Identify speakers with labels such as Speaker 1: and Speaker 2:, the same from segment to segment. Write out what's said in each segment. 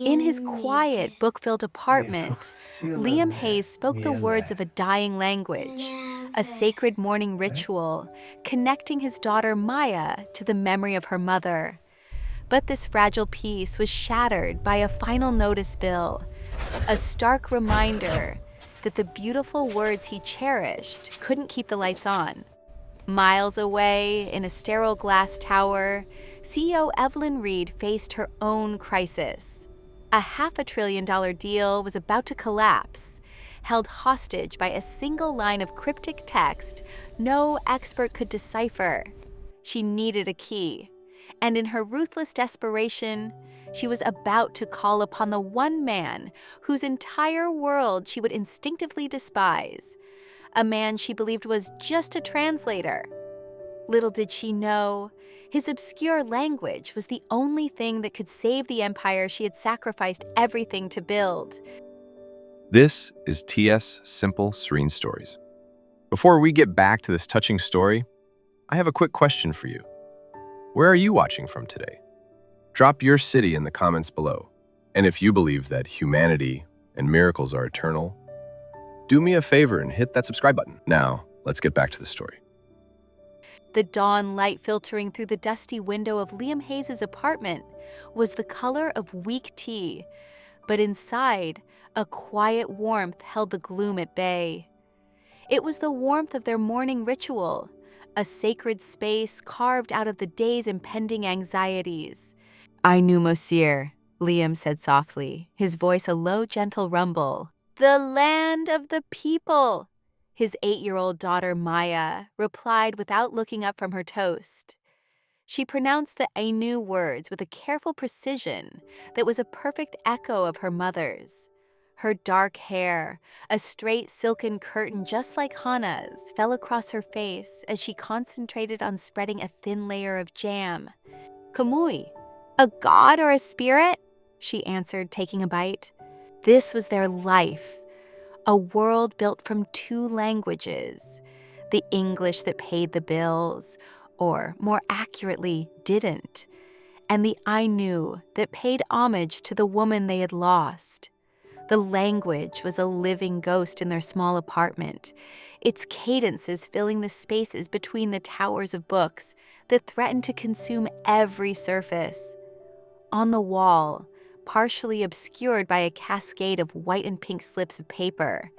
Speaker 1: In his quiet, book-filled apartment, Liam Hayes spoke the words of a dying language, a sacred morning ritual, connecting his daughter Maya to the memory of her mother. But this fragile peace was shattered by a final notice bill, a stark reminder that the beautiful words he cherished couldn't keep the lights on. Miles away, in a sterile glass tower, CEO Evelyn Reed faced her own crisis. A $500 billion deal was about to collapse, held hostage by a single line of cryptic text no expert could decipher. She needed a key, and in her ruthless desperation, she was about to call upon the one man whose entire world she would instinctively despise, a man she believed was just a translator. Little did she know, his obscure language was the only thing that could save the empire she had sacrificed everything to build.
Speaker 2: This is TS Simple Serene Stories. Before we get back to this touching story, I have a quick question for you. Where are you watching from today? Drop your city in the comments below. And if you believe that humanity and miracles are eternal, do me a favor and hit that subscribe button. Now, let's get back to the story.
Speaker 1: The dawn light filtering through the dusty window of Liam Hayes' apartment was the color of weak tea, but inside, a quiet warmth held the gloom at bay. It was the warmth of their morning ritual, a sacred space carved out of the day's impending anxieties. "I knew Monsieur," Liam said softly, his voice a low, gentle rumble. "The land of the people," his 8-year-old daughter Maya replied without looking up from her toast. She pronounced the Ainu words with a careful precision that was a perfect echo of her mother's. Her dark hair, a straight silken curtain just like Hannah's, fell across her face as she concentrated on spreading a thin layer of jam. "Kamui, a god or a spirit?" she answered, taking a bite. This was their life, a world built from 2 languages, the English that paid the bills, or more accurately, didn't, and the Ainu that paid homage to the woman they had lost. The language was a living ghost in their small apartment, its cadences filling the spaces between the towers of books that threatened to consume every surface. On the wall, partially obscured by a cascade of white and pink slips of paper,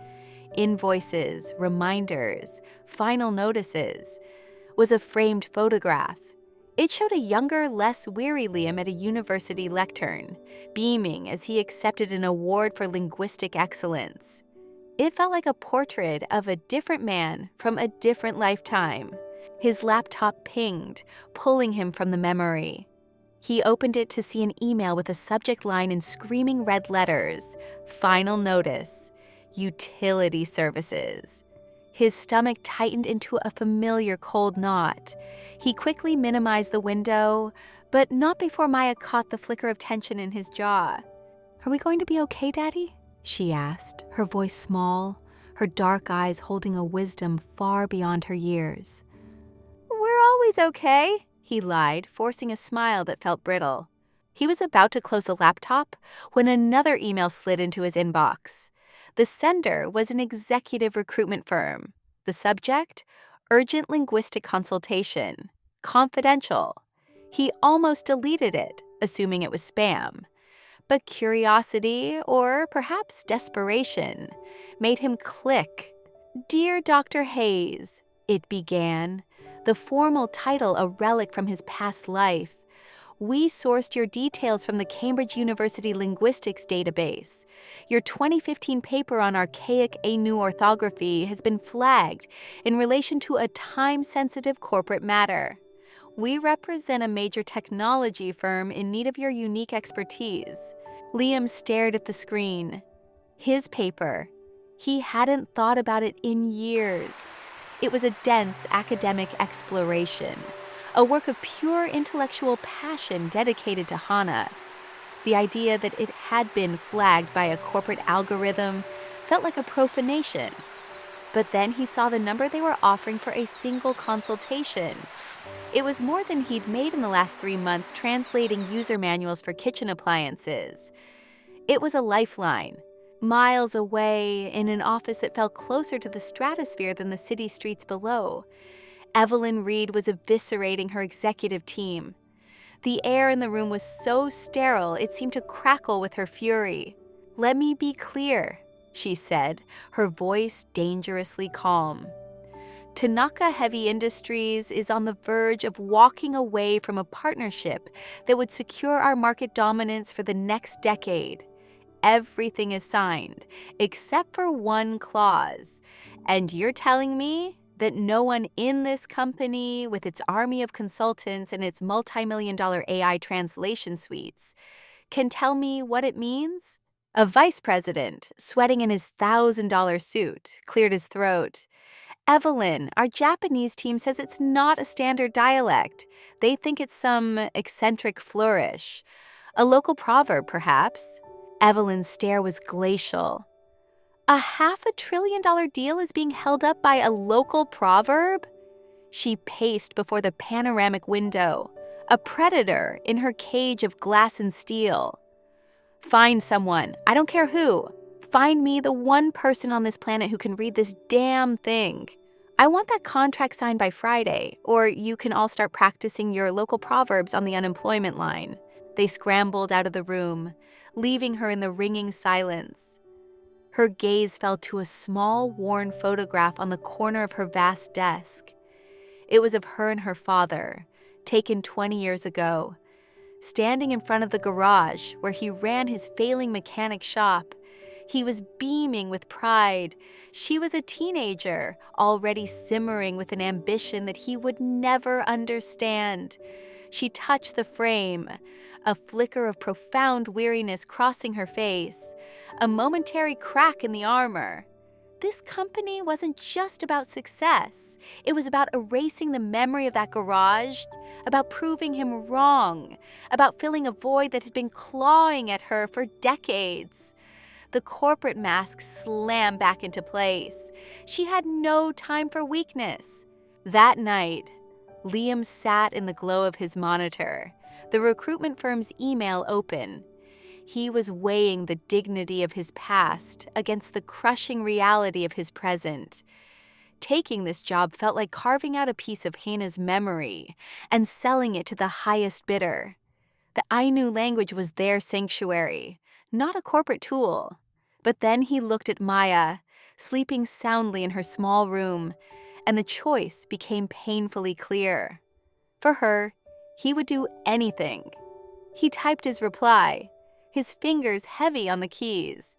Speaker 1: invoices, reminders, final notices, was a framed photograph. It showed a younger, less weary Liam at a university lectern, beaming as he accepted an award for linguistic excellence. It felt like a portrait of a different man from a different lifetime. His laptop pinged, pulling him from the memory. He opened it to see an email with a subject line in screaming red letters, "Final Notice, Utility Services." His stomach tightened into a familiar cold knot. He quickly minimized the window, but not before Maya caught the flicker of tension in his jaw. "Are we going to be okay, Daddy?" she asked, her voice small, her dark eyes holding a wisdom far beyond her years. "We're always okay," he lied, forcing a smile that felt brittle. He was about to close the laptop when another email slid into his inbox. The sender was an executive recruitment firm. The subject, urgent linguistic consultation, confidential. He almost deleted it, assuming it was spam. But curiosity, or perhaps desperation, made him click. "Dear Dr. Hayes," it began, the formal title a relic from his past life. "We sourced your details from the Cambridge University Linguistics Database. Your 2015 paper on archaic Ainu orthography has been flagged in relation to a time-sensitive corporate matter. We represent a major technology firm in need of your unique expertise." Liam stared at the screen. His paper. He hadn't thought about it in years. It was a dense academic exploration, a work of pure intellectual passion dedicated to Hannah. The idea that it had been flagged by a corporate algorithm felt like a profanation. But then he saw the number they were offering for a single consultation. It was more than he'd made in the last 3 months translating user manuals for kitchen appliances. It was a lifeline. Miles away, in an office that felt closer to the stratosphere than the city streets below, Evelyn Reed was eviscerating her executive team. The air in the room was so sterile it seemed to crackle with her fury. "Let me be clear," she said, her voice dangerously calm. "Tanaka Heavy Industries is on the verge of walking away from a partnership that would secure our market dominance for the next decade. Everything is signed, except for one clause. And you're telling me that no one in this company, with its army of consultants and its multi-million-dollar AI translation suites, can tell me what it means?" A vice president, sweating in his $1,000 suit, cleared his throat. "Evelyn, our Japanese team says it's not a standard dialect. They think it's some eccentric flourish. A local proverb, perhaps." Evelyn's stare was glacial. A $500 billion deal is being held up by a local proverb? She paced before the panoramic window, a predator in her cage of glass and steel. "Find someone, I don't care who. Find me the one person on this planet who can read this damn thing. I want that contract signed by Friday, or you can all start practicing your local proverbs on the unemployment line." They scrambled out of the room, leaving her in the ringing silence. Her gaze fell to a small, worn photograph on the corner of her vast desk. It was of her and her father, taken 20 years ago, standing in front of the garage where he ran his failing mechanic shop. He was beaming with pride. She was a teenager, already simmering with an ambition that he would never understand. She touched the frame, a flicker of profound weariness crossing her face, a momentary crack in the armor. This company wasn't just about success. It was about erasing the memory of that garage, about proving him wrong, about filling a void that had been clawing at her for decades. The corporate mask slammed back into place. She had no time for weakness. That night, Liam sat in the glow of his monitor, the recruitment firm's email open. He was weighing the dignity of his past against the crushing reality of his present. Taking this job felt like carving out a piece of Hannah's memory and selling it to the highest bidder. The Ainu language was their sanctuary, not a corporate tool. But then he looked at Maya, sleeping soundly in her small room, and the choice became painfully clear. For her, he would do anything. He typed his reply, his fingers heavy on the keys.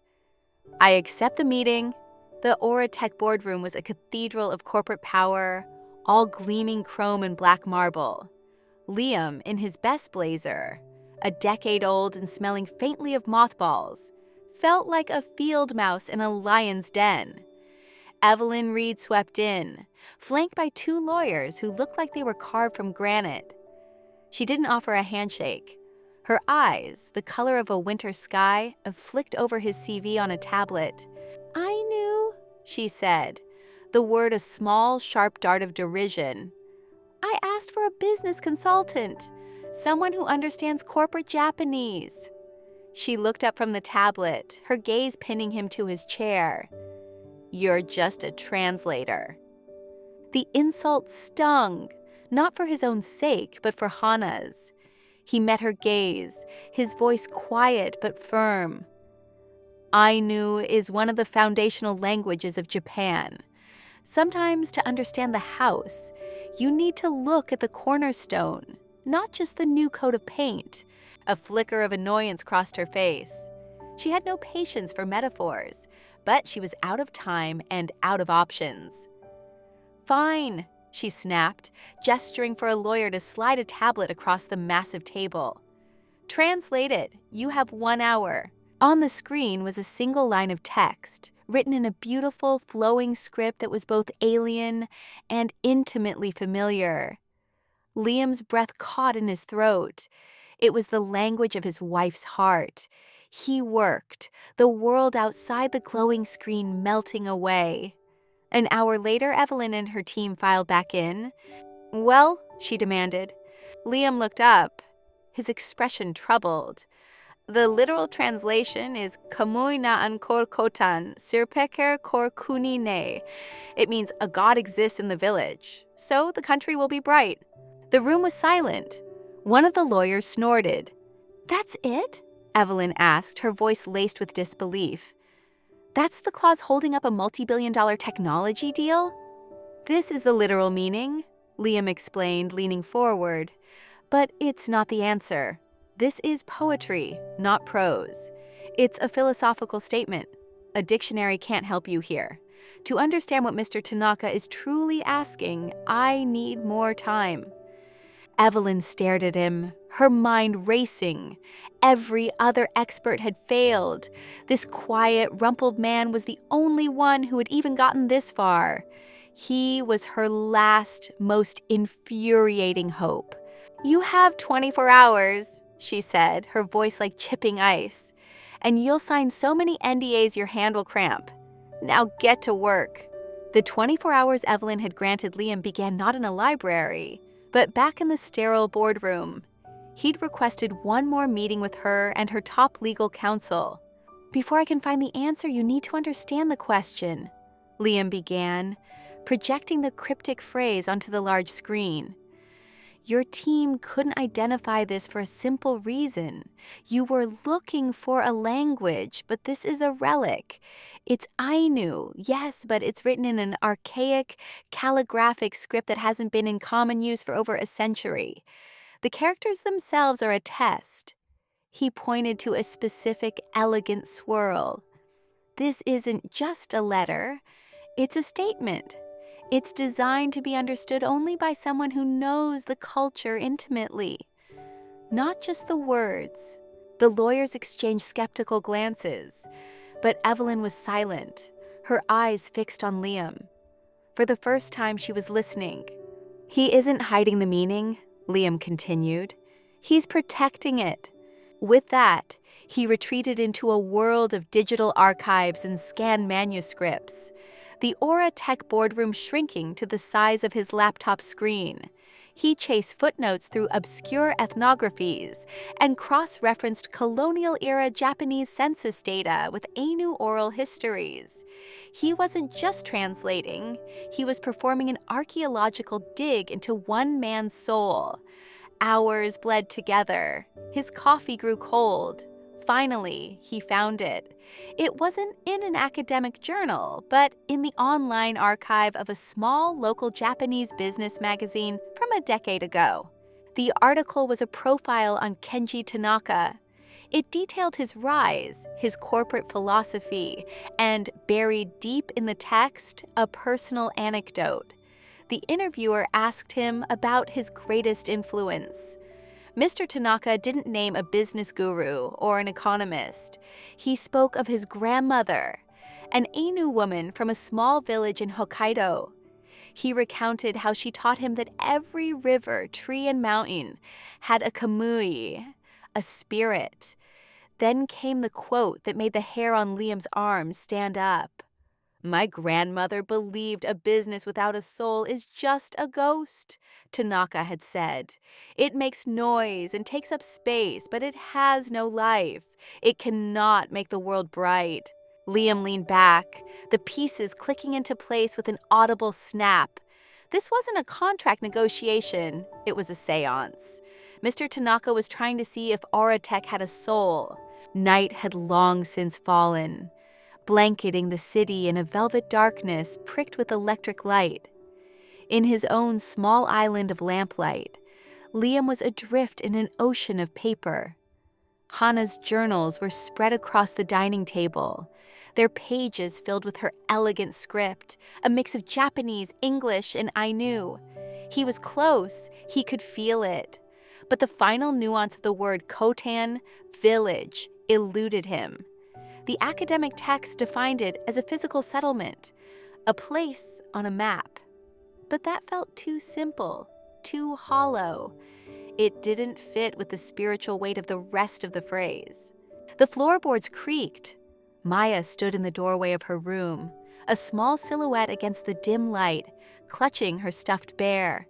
Speaker 1: "I accept the meeting." The Aura Tech boardroom was a cathedral of corporate power, all gleaming chrome and black marble. Liam, in his best blazer, a decade old and smelling faintly of mothballs, felt like a field mouse in a lion's den. Evelyn Reed swept in, flanked by two lawyers who looked like they were carved from granite. She didn't offer a handshake. Her eyes, the color of a winter sky, flicked over his CV on a tablet. "I knew," she said, the word a small, sharp dart of derision. "I asked for a business consultant, someone who understands corporate Japanese." She looked up from the tablet, her gaze pinning him to his chair. "You're just a translator." The insult stung, not for his own sake, but for Hana's. He met her gaze, his voice quiet but firm. "Ainu is one of the foundational languages of Japan. Sometimes to understand the house, you need to look at the cornerstone, not just the new coat of paint." A flicker of annoyance crossed her face. She had no patience for metaphors, but she was out of time and out of options. "Fine," she snapped, gesturing for a lawyer to slide a tablet across the massive table. "Translate it. You have 1 hour." On the screen was a single line of text, written in a beautiful, flowing script that was both alien and intimately familiar. Liam's breath caught in his throat. It was the language of his wife's heart. He worked, the world outside the glowing screen melting away. An hour later, Evelyn and her team filed back in. "Well," she demanded. Liam looked up, his expression troubled. The literal translation is Kamuy na an kor kotan, sirpeker kor kuni ne. It means a god exists in the village, so the country will be bright. The room was silent. One of the lawyers snorted. "That's it?" Evelyn asked, her voice laced with disbelief. "That's the clause holding up a multi-billion-dollar technology deal?" "This is the literal meaning," Liam explained, leaning forward. "But it's not the answer. This is poetry, not prose. It's a philosophical statement. A dictionary can't help you here. To understand what Mr. Tanaka is truly asking, I need more time." Evelyn stared at him, her mind racing. Every other expert had failed. This quiet, rumpled man was the only one who had even gotten this far. He was her last, most infuriating hope. "You have 24 hours, she said, her voice like chipping ice. "And you'll sign so many NDAs your hand will cramp. Now get to work." The 24 hours Evelyn had granted Liam began not in a library, but back in the sterile boardroom. He'd requested one more meeting with her and her top legal counsel. "Before I can find the answer, you need to understand the question," Liam began, projecting the cryptic phrase onto the large screen. "Your team couldn't identify this for a simple reason. You were looking for a language, but this is a relic. It's Ainu, yes, but it's written in an archaic, calligraphic script that hasn't been in common use for over a century. The characters themselves are a test." He pointed to a specific, elegant swirl. "This isn't just a letter. It's a statement. It's designed to be understood only by someone who knows the culture intimately. Not just the words." The lawyers exchanged skeptical glances, but Evelyn was silent, her eyes fixed on Liam. For the first time, she was listening. "He isn't hiding the meaning," Liam continued. "He's protecting it." With that, he retreated into a world of digital archives and scanned manuscripts, the Aura Tech boardroom shrinking to the size of his laptop screen. He chased footnotes through obscure ethnographies and cross-referenced colonial-era Japanese census data with Ainu oral histories. He wasn't just translating, he was performing an archaeological dig into one man's soul. Hours bled together. His coffee grew cold. Finally, he found it. It wasn't in an academic journal, but in the online archive of a small local Japanese business magazine from a decade ago. The article was a profile on Kenji Tanaka. It detailed his rise, his corporate philosophy, and buried deep in the text, a personal anecdote. The interviewer asked him about his greatest influence. Mr. Tanaka didn't name a business guru or an economist. He spoke of his grandmother, an Ainu woman from a small village in Hokkaido. He recounted how she taught him that every river, tree, and mountain had a kamui, a spirit. Then came the quote that made the hair on Liam's arms stand up. "My grandmother believed a business without a soul is just a ghost," Tanaka had said. "It makes noise and takes up space, but it has no life. It cannot make the world bright." Liam leaned back, the pieces clicking into place with an audible snap. This wasn't a contract negotiation, it was a seance. Mr. Tanaka was trying to see if Auratech had a soul. Night had long since fallen, blanketing the city in a velvet darkness pricked with electric light. In his own small island of lamplight, Liam was adrift in an ocean of paper. Hana's journals were spread across the dining table, their pages filled with her elegant script, a mix of Japanese, English, and Ainu. He was close, he could feel it. But the final nuance of the word kotan, village, eluded him. The academic text defined it as a physical settlement, a place on a map. But that felt too simple, too hollow. It didn't fit with the spiritual weight of the rest of the phrase. The floorboards creaked. Maya stood in the doorway of her room, a small silhouette against the dim light, clutching her stuffed bear.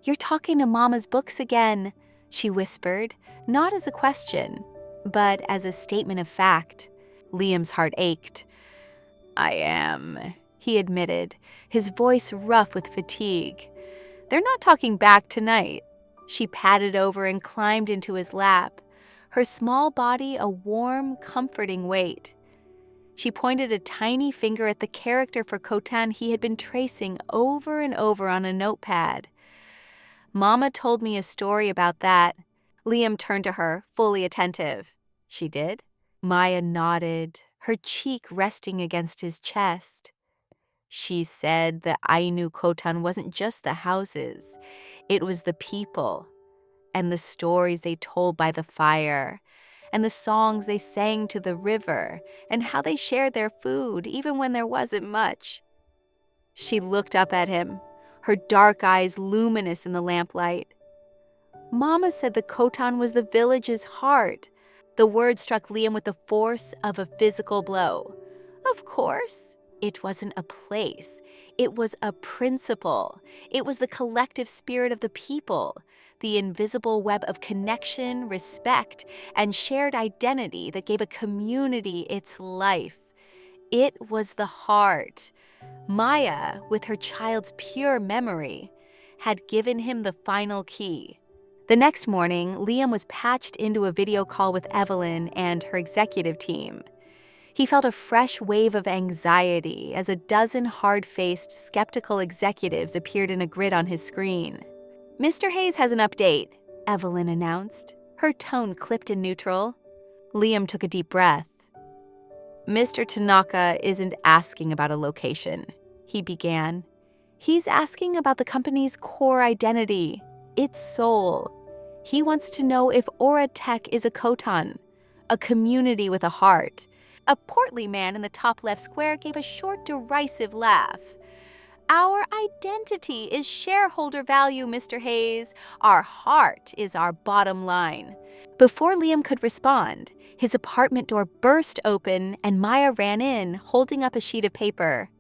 Speaker 1: "You're talking to Mama's books again," she whispered, not as a question, But as a statement of fact, Liam's heart ached. "I am," he admitted, his voice rough with fatigue. "They're not talking back tonight." She padded over and climbed into his lap, her small body a warm, comforting weight. She pointed a tiny finger at the character for Khotan he had been tracing over and over on a notepad. "Mama told me a story about that." Liam turned to her, fully attentive. "She did?" Maya nodded, her cheek resting against his chest. "She said the Ainu Khotan wasn't just the houses. It was the people, and the stories they told by the fire, and the songs they sang to the river, and how they shared their food even when there wasn't much." She looked up at him, her dark eyes luminous in the lamplight. "Mama said the Khotan was the village's heart." The word struck Liam with the force of a physical blow. Of course. It wasn't a place. It was a principle. It was the collective spirit of the people, the invisible web of connection, respect, and shared identity that gave a community its life. It was the heart. Maya, with her child's pure memory, had given him the final key. The next morning, Liam was patched into a video call with Evelyn and her executive team. He felt a fresh wave of anxiety as a dozen hard-faced, skeptical executives appeared in a grid on his screen. "Mr. Hayes has an update," Evelyn announced, her tone clipped and neutral. Liam took a deep breath. "Mr. Tanaka isn't asking about a location," he began. "He's asking about the company's core identity, its soul. He wants to know if Aura Tech is a Khotan, a community with a heart." A portly man in the top left square gave a short, derisive laugh. "Our identity is shareholder value, Mr. Hayes. Our heart is our bottom line." Before Liam could respond, his apartment door burst open and Maya ran in, holding up a sheet of paper.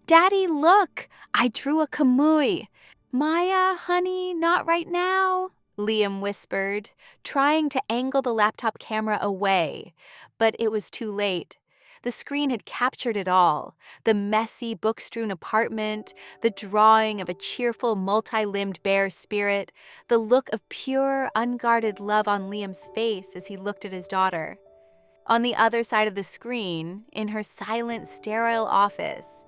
Speaker 1: "Daddy, look! I drew a kamui." "Maya, honey, not right now," Liam whispered, trying to angle the laptop camera away. But it was too late. The screen had captured it all: the messy, book-strewn apartment, the drawing of a cheerful, multi-limbed bear spirit, the look of pure, unguarded love on Liam's face as he looked at his daughter. On the other side of the screen, in her silent, sterile office,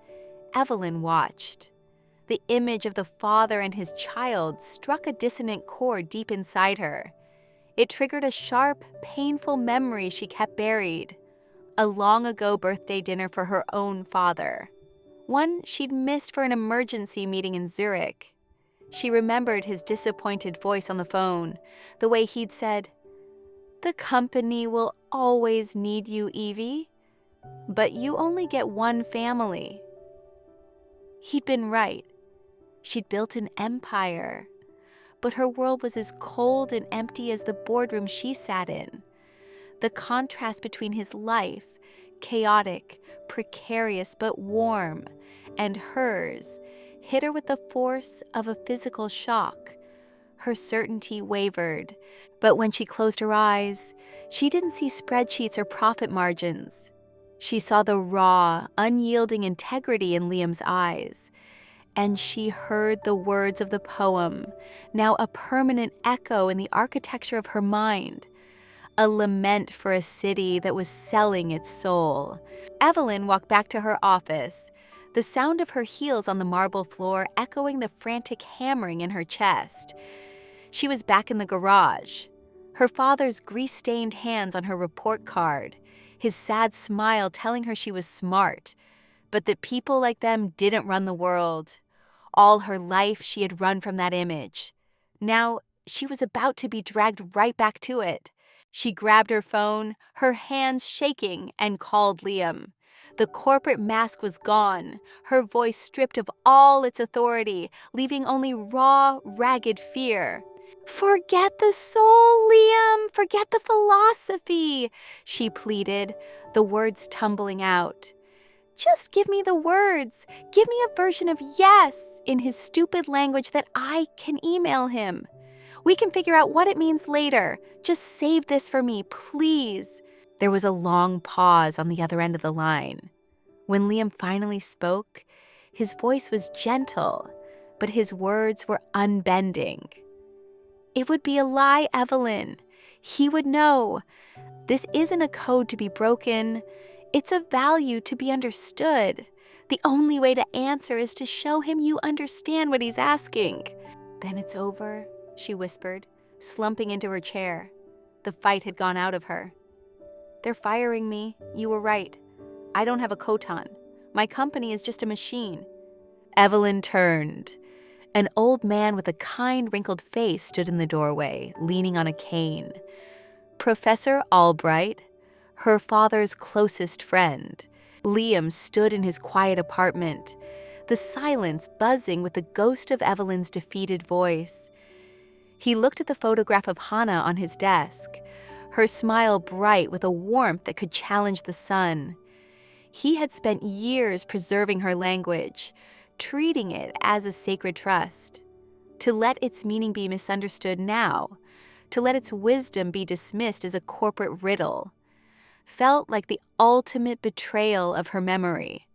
Speaker 1: Evelyn watched. The image of the father and his child struck a dissonant chord deep inside her. It triggered a sharp, painful memory she kept buried. A long-ago birthday dinner for her own father. One she'd missed for an emergency meeting in Zurich. She remembered his disappointed voice on the phone, the way he'd said, "The company will always need you, Evie, but you only get one family." He'd been right. She'd built an empire, but her world was as cold and empty as the boardroom she sat in. The contrast between his life, chaotic, precarious but warm, and hers hit her with the force of a physical shock. Her certainty wavered, but when she closed her eyes, she didn't see spreadsheets or profit margins. She saw the raw, unyielding integrity in Liam's eyes, and she heard the words of the poem, now a permanent echo in the architecture of her mind. A lament for a city that was selling its soul. Evelyn walked back to her office, the sound of her heels on the marble floor echoing the frantic hammering in her chest. She was back in the garage, her father's grease-stained hands on her report card, his sad smile telling her she was smart, but that people like them didn't run the world. All her life she had run from that image. Now she was about to be dragged right back to it. She grabbed her phone, her hands shaking, and called Liam. The corporate mask was gone, her voice stripped of all its authority, leaving only raw, ragged fear. "Forget the soul, Liam! Forget the philosophy!" she pleaded, the words tumbling out. "Just give me the words. Give me a version of yes in his stupid language that I can email him. We can figure out what it means later. Just save this for me, please." There was a long pause on the other end of the line. When Liam finally spoke, his voice was gentle, but his words were unbending. "It would be a lie, Evelyn. He would know. This isn't a code to be broken. It's a value to be understood. The only way to answer is to show him you understand what he's asking." "Then it's over," she whispered, slumping into her chair. The fight had gone out of her. "They're firing me. You were right. I don't have a kotan. My company is just a machine." Evelyn turned. An old man with a kind, wrinkled face stood in the doorway, leaning on a cane. Professor Albright, her father's closest friend. Liam stood in his quiet apartment, the silence buzzing with the ghost of Evelyn's defeated voice. He looked at the photograph of Hannah on his desk, her smile bright with a warmth that could challenge the sun. He had spent years preserving her language, treating it as a sacred trust. To let its meaning be misunderstood now, to let its wisdom be dismissed as a corporate riddle, felt like the ultimate betrayal of her memory.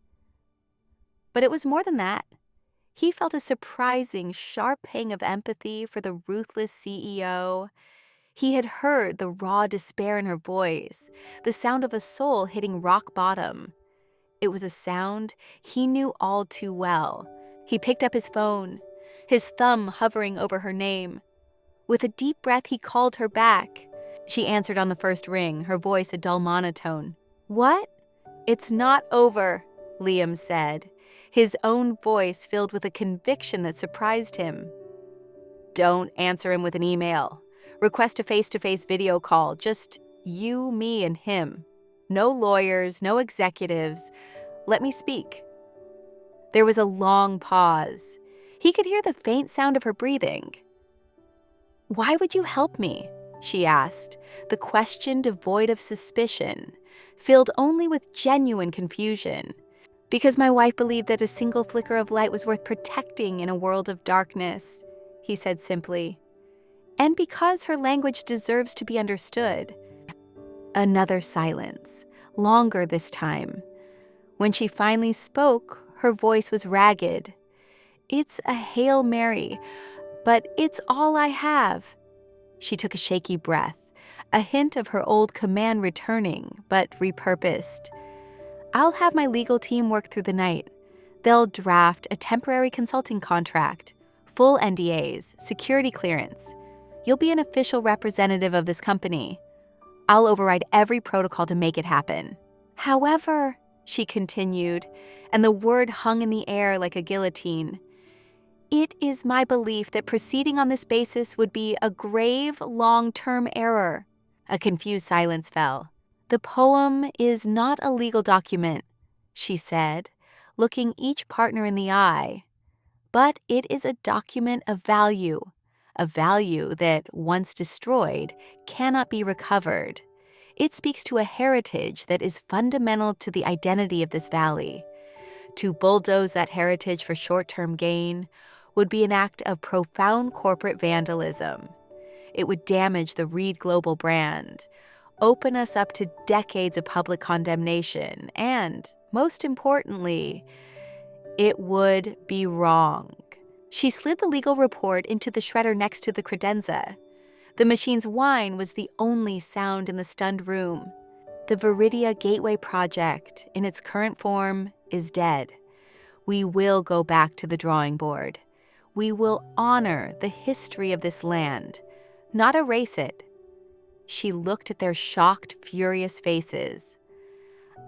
Speaker 1: But it was more than that. He felt a surprising, sharp pang of empathy for the ruthless CEO. He had heard the raw despair in her voice, the sound of a soul hitting rock bottom. It was a sound he knew all too well. He picked up his phone, his thumb hovering over her name. With a deep breath, he called her back. She answered on the first ring, her voice a dull monotone. "What?" "It's not over," Liam said, his own voice filled with a conviction that surprised him. "Don't answer him with an email. Request a face-to-face video call, just you, me, and him. No lawyers, no executives. Let me speak." There was a long pause. He could hear the faint sound of her breathing. "Why would you help me?" she asked, the question devoid of suspicion, filled only with genuine confusion. "Because my wife believed that a single flicker of light was worth protecting in a world of darkness," he said simply. "And because her language deserves to be understood." Another silence, longer this time. When she finally spoke, her voice was ragged. "It's a Hail Mary, but it's all I have." She took a shaky breath, a hint of her old command returning, but repurposed. "I'll have my legal team work through the night. They'll draft a temporary consulting contract, full NDAs, security clearance. You'll be an official representative of this company. I'll override every protocol to make it happen." "However," she continued, and the word hung in the air like a guillotine, "it is my belief that proceeding on this basis would be a grave, long-term error." A confused silence fell. "The poem is not a legal document," she said, looking each partner in the eye, "but it is a document of value, a value that, once destroyed, cannot be recovered. It speaks to a heritage that is fundamental to the identity of this valley. To bulldoze that heritage for short-term gain would be an act of profound corporate vandalism. It would damage the Reed Global brand, open us up to decades of public condemnation, and, most importantly, it would be wrong." She slid the legal report into the shredder next to the credenza. The machine's whine was the only sound in the stunned room. "The Viridia Gateway Project, in its current form, is dead. We will go back to the drawing board. We will honor the history of this land, not erase it." She looked at their shocked, furious faces.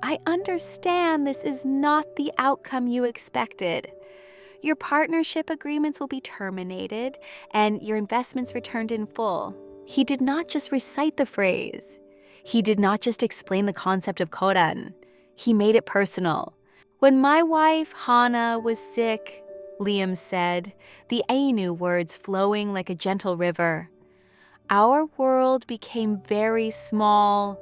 Speaker 1: "I understand this is not the outcome you expected. Your partnership agreements will be terminated and your investments returned in full." He did not just recite the phrase. He did not just explain the concept of kodan. He made it personal. "When my wife, Hannah, was sick," Liam said, the Ainu words flowing like a gentle river, "our world became very small.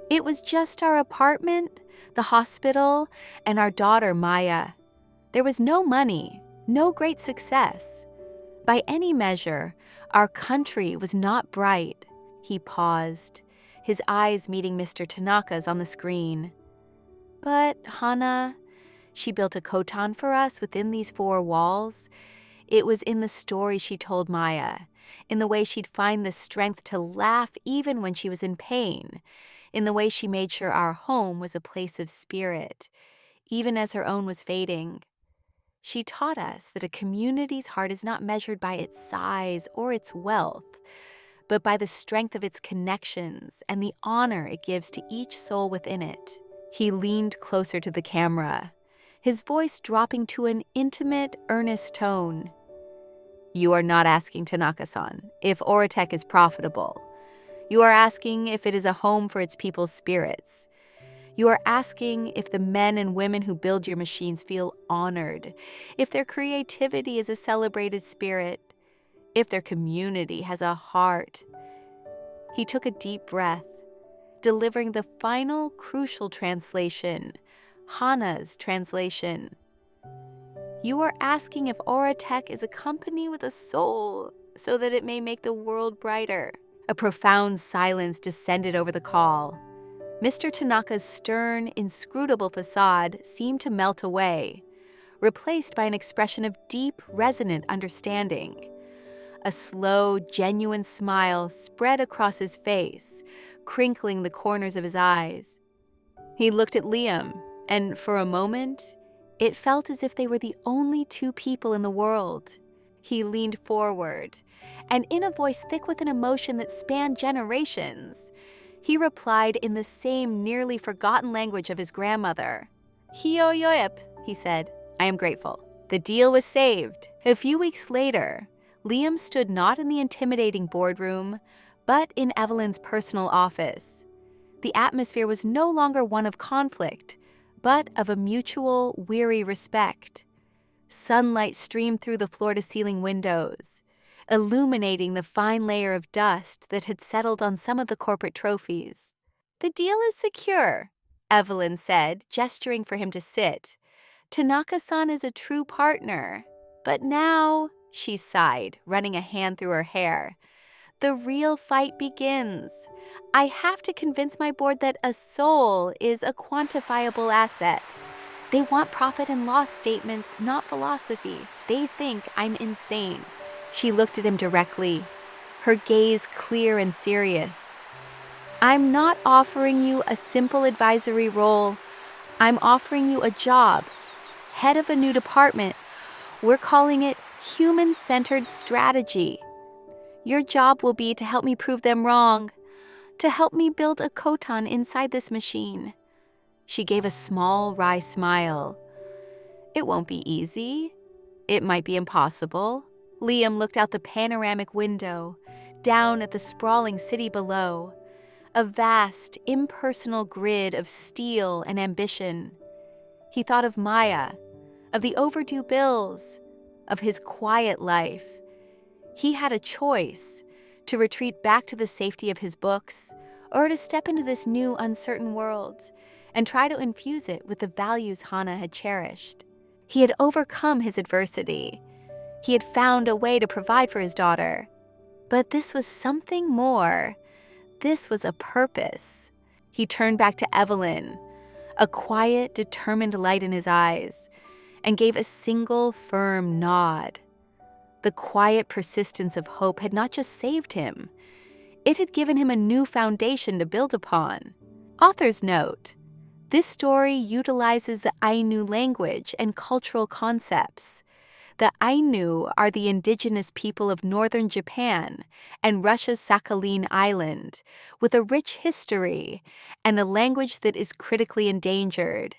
Speaker 1: It was just our apartment, the hospital, and our daughter, Maya. There was no money, no great success. By any measure, our country was not bright. He paused, his eyes meeting Mr. Tanaka's on the screen. But Hana, she built a kotan for us within these four walls. It was in the story she told Maya, in the way she'd find the strength to laugh even when she was in pain, in the way she made sure our home was a place of spirit, even as her own was fading. She taught us that a community's heart is not measured by its size or its wealth, but by the strength of its connections and the honor it gives to each soul within it. He leaned closer to the camera, his voice dropping to an intimate, earnest tone. You are not asking, Tanaka-san, if Oratech is profitable. You are asking if it is a home for its people's spirits. You are asking if the men and women who build your machines feel honored, if their creativity is a celebrated spirit, if their community has a heart. He took a deep breath, delivering the final crucial translation, Hana's translation. You are asking if Oratech is a company with a soul so that it may make the world brighter. A profound silence descended over the call. Mr. Tanaka's stern, inscrutable facade seemed to melt away, replaced by an expression of deep, resonant understanding. A slow, genuine smile spread across his face, crinkling the corners of his eyes. He looked at Liam, and for a moment, it felt as if they were the only two people in the world. He leaned forward, and in a voice thick with an emotion that spanned generations, he replied in the same nearly forgotten language of his grandmother. Hioyoep, he said, I am grateful. The deal was saved. A few weeks later, Liam stood not in the intimidating boardroom, but in Evelyn's personal office. The atmosphere was no longer one of conflict, but of a mutual, weary respect. Sunlight streamed through the floor-to-ceiling windows, illuminating the fine layer of dust that had settled on some of the corporate trophies. The deal is secure, Evelyn said, gesturing for him to sit. Tanaka-san is a true partner. But now, she sighed, running a hand through her hair, the real fight begins. I have to convince my board that a soul is a quantifiable asset. They want profit and loss statements, not philosophy. They think I'm insane. She looked at him directly, her gaze clear and serious. I'm not offering you a simple advisory role. I'm offering you a job, head of a new department. We're calling it human-centered strategy. Your job will be to help me prove them wrong, to help me build a kotan inside this machine. She gave a small, wry smile. It won't be easy. It might be impossible. Liam looked out the panoramic window, down at the sprawling city below, a vast, impersonal grid of steel and ambition. He thought of Maya, of the overdue bills, of his quiet life. He had a choice, to retreat back to the safety of his books, or to step into this new, uncertain world and try to infuse it with the values Hana had cherished. He had overcome his adversity. He had found a way to provide for his daughter. But this was something more. This was a purpose. He turned back to Evelyn, a quiet, determined light in his eyes, and gave a single, firm nod. The quiet persistence of hope had not just saved him. It had given him a new foundation to build upon. Author's note: this story utilizes the Ainu language and cultural concepts. The Ainu are the indigenous people of northern Japan and Russia's Sakhalin Island, with a rich history and a language that is critically endangered.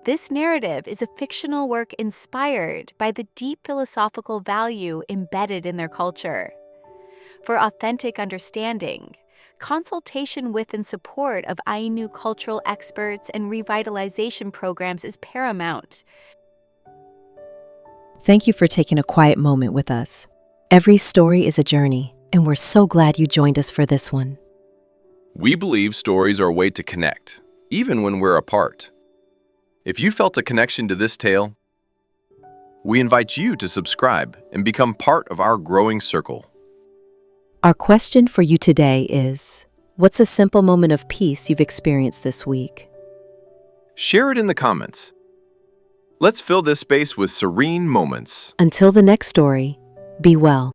Speaker 1: This narrative is a fictional work inspired by the deep philosophical value embedded in their culture. For authentic understanding, consultation with and support of Ainu cultural experts and revitalization programs is paramount.
Speaker 3: Thank you for taking a quiet moment with us. Every story is a journey, and we're so glad you joined us for this one.
Speaker 2: We believe stories are a way to connect, even when we're apart. If you felt a connection to this tale, We invite you to subscribe and become part of our growing circle.
Speaker 3: Our question for you today is, what's a simple moment of peace you've experienced this week?
Speaker 2: Share it in the comments. Let's fill this space with serene moments.
Speaker 3: Until the next story, be well.